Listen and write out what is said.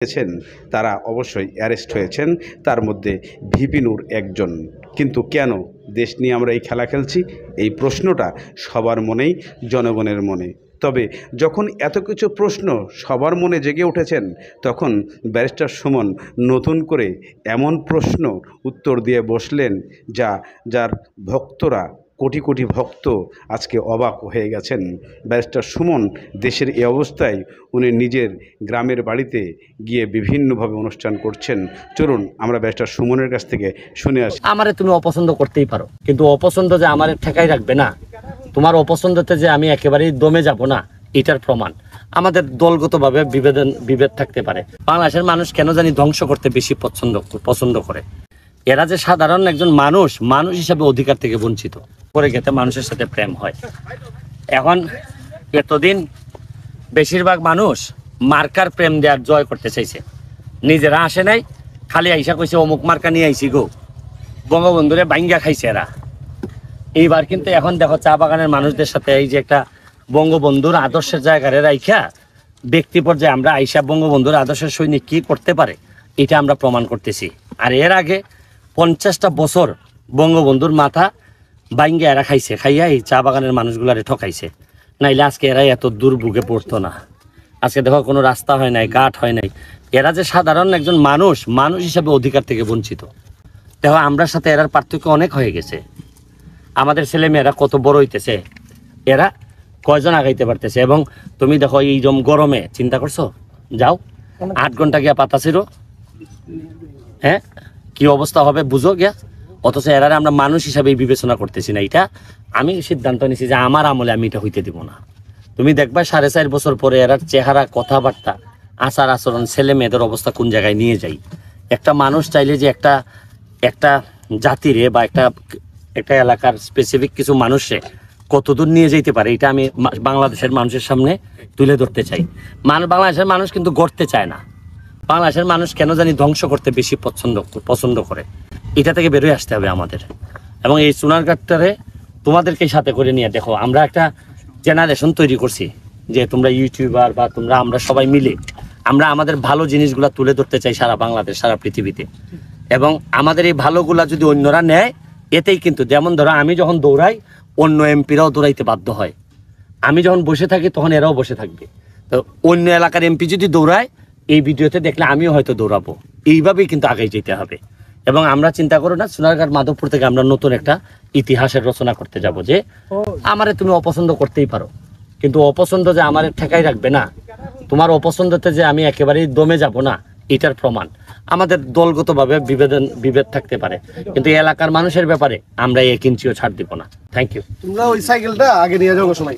হয়েছেন তারা অবশ্যই অ্যারেস্ট হয়েছেন, তার মধ্যে ভিপি নূর একজন। কিন্তু কেন দেশ নিয়ে আমরা এই খেলা খেলছি, এই প্রশ্নটা সবার মনেই, জনগণের মনে। তবে যখন এত কিছু প্রশ্ন সবার মনে জেগে উঠেছেন, তখন ব্যারিস্টার সুমন নতুন করে এমন প্রশ্ন উত্তর দিয়ে বসলেন যার ভক্তরা, কোটি কোটি ভক্ত আজকে অবাক হয়ে গেছেন। ব্যারিস্টার সুমন দেশের এই অবস্থায় উনি নিজের গ্রামের বাড়িতে গিয়ে বিভিন্নভাবে অনুষ্ঠান করছেন। চলুন আমরা ব্যারিস্টার সুমনের কাছ থেকে শুনে আসি। আমারে তুমি অপছন্দ করতেই পারো, কিন্তু অপছন্দ যে আমারে ঠেকাই রাখবে না, তোমার অপছন্দতে যে আমি একেবারেই দমে যাব না, এটার প্রমাণ আমাদের দলগতভাবে বিভেদ থাকতে পারে। বাংলাদেশের মানুষ কেন জানি ধ্বংস করতে বেশি পছন্দ করে। এরা যে সাধারণ একজন মানুষ হিসাবে অধিকার থেকে বঞ্চিত করে গেতে মানুষের সাথে প্রেম হয়। এখন এতদিন বেশিরভাগ মানুষ মার্কার প্রেম দেওয়ার জয় করতে চাইছে, নিজেরা আসে নাই, খালি আইসা কইছে অমুক মার্কা নিয়ে আইসি গো, বঙ্গবন্ধুরে বাইঙ্গা খাইছে এরা। এইবার কিন্তু এখন দেখো চা বাগানের মানুষদের সাথে এই যে একটা বঙ্গবন্ধুর আদর্শের জায়গায় রাইখা ব্যক্তি পর্যায়ে আমরা আইসা বঙ্গবন্ধুর আদর্শের সৈনিক কি করতে পারে এটা আমরা প্রমাণ করতেছি। আর এর আগে 50টা বছর বঙ্গবন্ধুর মাথা বাইঙ্গা এরা খাইছে, খাইয়া এই চা বাগানের মানুষগুলারে ঠকাইছে, নাইলে আজকে এরা এত দুর্ভোগে পড়তো না। আজকে দেখো কোনো রাস্তা হয় নাই, ঘাট হয় নাই। এরা যে সাধারণ একজন মানুষ হিসাবে অধিকার থেকে বঞ্চিত। দেখো আমরার সাথে এরার পার্থক্য অনেক হয়ে গেছে। আমাদের ছেলে মেয়েরা কত বড় হইতেছে, এরা কয়জন আগাইতে পারতেছে। এবং তুমি দেখো এই গরমে চিন্তা করছো, যাও 8 ঘন্টা গিয়া পাতা ছিড়ো, হ্যাঁ কি অবস্থা হবে বুঝো গিয়া। অথচ এরারে আমরা মানুষ হিসাবে বিবেচনা করতেছি না। এটা আমি সিদ্ধান্ত নিছি যে আমার আমলে আমি এটা হইতে দিব না। তুমি দেখবা 4.5 বছর পরে এরার চেহারা, কথাবার্তা, আচার আচরণ, ছেলে মেয়েদের অবস্থা কোন জায়গায় নিয়ে যাই। একটা মানুষ চাইলে যে একটা জাতিরে বা একটা এলাকার স্পেসিফিক কিছু মানুষে কতদূর নিয়ে যেতে পারে, এটা আমি বাংলাদেশের মানুষের সামনে তুলে ধরতে চাই। বাংলাদেশের মানুষ কিন্তু গড়তে চায় না। বাংলাদেশের মানুষ কেন জানি ধ্বংস করতে বেশি পছন্দ করে। এটা থেকে বেরোয় আসতে হবে আমাদের। এবং এই সোনারঘাটটারে তোমাদেরকে সাথে করে নিয়ে দেখো আমরা একটা জেনারেশন তৈরি করছি, যে তোমরা ইউটিউবার বা আমরা সবাই মিলে আমরা আমাদের ভালো জিনিসগুলা তুলে ধরতে চাই সারা বাংলাদেশ, সারা পৃথিবীতে। এবং আমাদের এই ভালোগুলা যদি অন্যরা নেয়, এতেই কিন্তু, যেমন ধরো আমি যখন দৌড়াই অন্য এমপিরাও দৌড়াইতে বাধ্য হয়। আমি যখন বসে থাকি তখন এরাও বসে থাকবে। তো অন্য এলাকার এমপি যদি দৌড়ায়, এই ভিডিওতে দেখলে আমিও হয়তো দৌড়াবো। এইভাবেই কিন্তু আগে যেতে হবে। এবং আমরা চিন্তা করো না, সোনারঘাট মাধবপুর থেকে আমরা নতুন একটা ইতিহাসের রচনা করতে যাব, যে আমারে তুমি অপছন্দ করতেই পারো, কিন্তু অপছন্দ যে আমারে ঠেকাই রাখবে না, তোমার অপছন্দতে যে আমি একেবারেই দমে যাব না, এটার প্রমাণ আমাদের দলগতভাবে বিভেদ থাকতে পারে, কিন্তু এলাকার মানুষের ব্যাপারে আমরা 1 ইঞ্চিও ছাড় দিব না। Thank you. তোমরা ওই সাইকেলটা আগে নিয়ে যাও সময়।